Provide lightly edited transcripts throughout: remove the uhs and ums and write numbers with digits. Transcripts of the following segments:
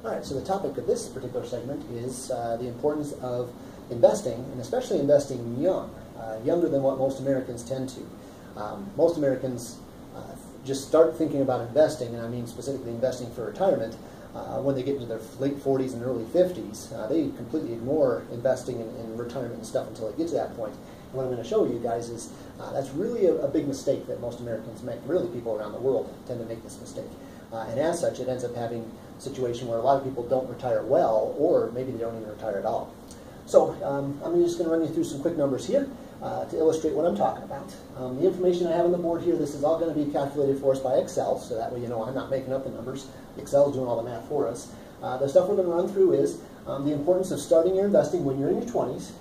All right, so the topic of this particular segment is the importance of investing, and especially investing young, younger than what most Americans tend to. Most Americans just start thinking about investing, and I mean specifically investing for retirement, when they get into their late 40s and early 50s. They completely ignore investing in retirement and stuff until they get to that point. And what I'm going to show you guys is that's really a big mistake that most Americans make. Really, people around the world tend to make this mistake. And as such, it ends up having a situation where a lot of people don't retire well, or maybe they don't even retire at all. So I'm just going to run you through some quick numbers here to illustrate what I'm talking about. The information I have on the board here, this is all going to be calculated for us by Excel, so that way you know I'm not making up the numbers. Excel is doing all the math for us. The stuff we're going to run through is the importance of starting your investing when you're in your 20s.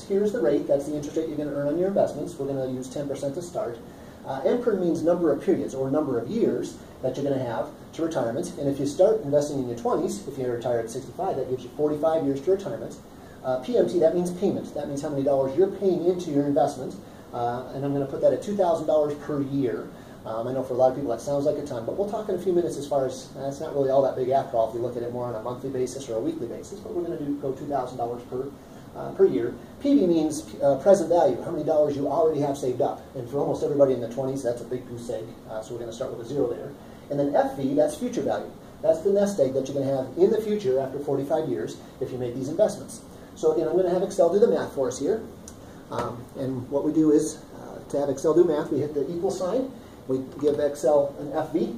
Here's the rate, that's the interest rate you're going to earn on your investments. We're going to use 10% to start. NPER means number of periods, or number of years that you're going to have to retirement. And if you start investing in your 20s, if you retire at 65, that gives you 45 years to retirement. PMT, that means payment. That means how many dollars you're paying into your investment. And I'm going to put that at $2,000 per year. I know for a lot of people that sounds like a ton, but we'll talk in a few minutes as far as, that's not really all that big after all if you look at it more on a monthly basis or a weekly basis, but we're going to go $2,000 per year. PV means present value, how many dollars you already have saved up. And for almost everybody in the 20s, that's a big goose egg, so we're going to start with a zero there. And then FV, that's future value. That's the nest egg that you're going to have in the future after 45 years if you make these investments. So again, I'm going to have Excel do the math for us here. And what we do is, to have Excel do math, we hit the equal sign, we give Excel an FV,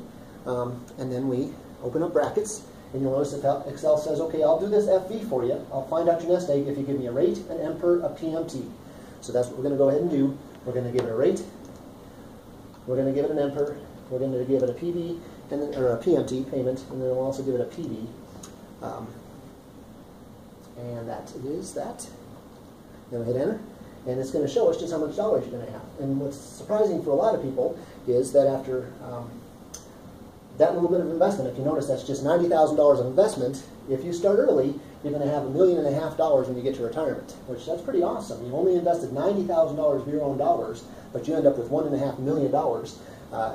and then we open up brackets. And you'll notice that Excel says, okay, I'll do this FV for you. I'll find out your nest egg if you give me a rate, an NPER, a PMT. So that's what we're going to go ahead and do. We're going to give it a rate. We're going to give it an NPER. We're going to give it a PV, and then, or a PMT payment, and then we'll also give it a PV. And that is that. Then we hit enter. And it's going to show us just how much dollars you're going to have. And what's surprising for a lot of people is that after that little bit of investment, if you notice that's just $90,000 of investment, if you start early, you're going to have $1.5 million when you get to retirement, which that's pretty awesome. You've only invested $90,000 of your own dollars, but you end up with $1.5 million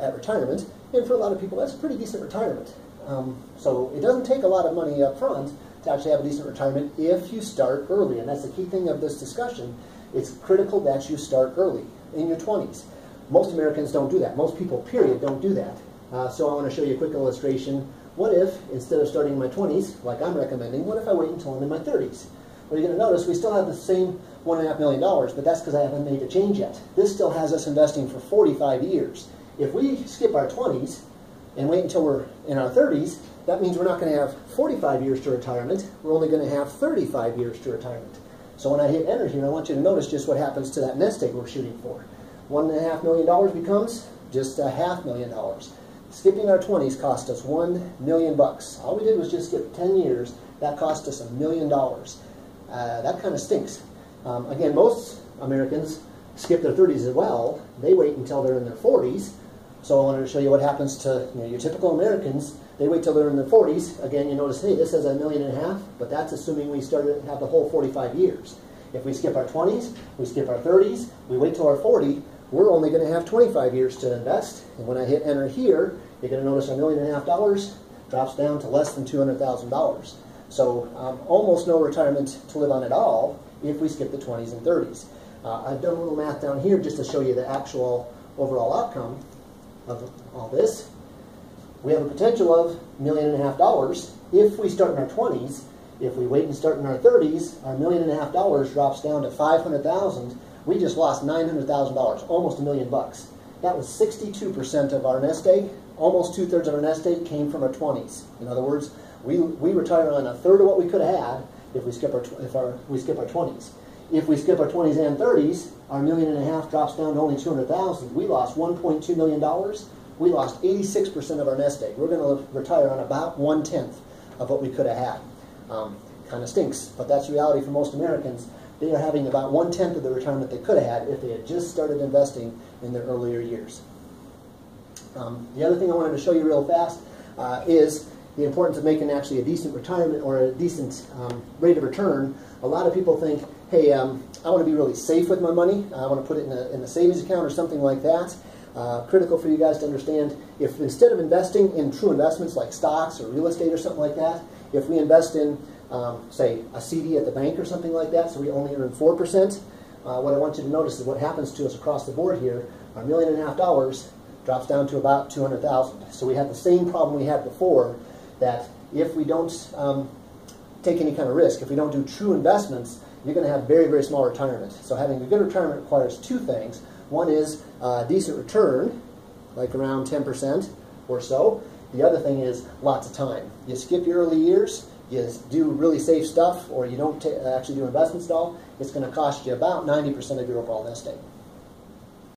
at retirement. And for a lot of people, that's a pretty decent retirement. So it doesn't take a lot of money up front to actually have a decent retirement if you start early. And that's the key thing of this discussion. It's critical that you start early, in your 20s. Most Americans don't do that. Most people, period, don't do that. So I want to show you a quick illustration. What if, instead of starting in my 20s, like I'm recommending, what if I wait until I'm in my 30s? Well, you're going to notice we still have the same $1.5 million, but that's because I haven't made the change yet. This still has us investing for 45 years. If we skip our 20s and wait until we're in our 30s, that means we're not going to have 45 years to retirement. We're only going to have 35 years to retirement. So when I hit enter here, I want you to notice just what happens to that nest egg we're shooting for. $1.5 million becomes just $500,000. Skipping our 20s cost us $1 million. All we did was just skip 10 years. That cost us $1 million. That kind of stinks. Again, most Americans skip their 30s as well. They wait until they're in their 40s. So I wanted to show you what happens to your typical Americans. They wait till they're in their 40s. Again, you notice, hey, this says $1.5 million, but that's assuming we have the whole 45 years. If we skip our 20s, we skip our 30s, we wait till our 40, we're only going to have 25 years to invest. And when I hit enter here, you're going to notice $1.5 million drops down to less than $200,000. So almost no retirement to live on at all if we skip the 20s and 30s. I've done a little math down here just to show you the actual overall outcome of all this. We have a potential of $1.5 million if we start in our 20s. If we wait and start in our 30s, our $1.5 million drops down to $500,000. We just lost $900,000, almost $1 million. That was 62% of our nest egg. Almost 2/3 of our nest egg came from our 20s. In other words, we retire on 1/3 of what we could have had if we skip our 20s. If we skip our 20s and 30s, our $1.5 million drops down to only $200,000. We lost $1.2 million. We lost 86% of our nest egg. We're going to retire on about 1/10 of what we could have had. Kind of stinks, but that's reality for most Americans. They are having about 1/10 of the retirement they could have had if they had just started investing in their earlier years. The other thing I wanted to show you real fast is the importance of making actually a decent retirement or a decent rate of return. A lot of people think, hey, I want to be really safe with my money. I want to put it in a savings account or something like that. critical for you guys to understand. If instead of investing in true investments like stocks or real estate or something like that, if we invest in, say, a CD at the bank or something like that, so we only earn 4%, what I want you to notice is what happens to us across the board here. Our $1.5 million drops down to about $200,000. So we have the same problem we had before, that if we don't take any kind of risk, if we don't do true investments, you're going to have very, very small retirement. So having a good retirement requires two things. One is a decent return, like around 10% or so. The other thing is lots of time. You skip your early years, you do really safe stuff, or you don't actually do investments at all, it's going to cost you about 90% of your overall nest egg.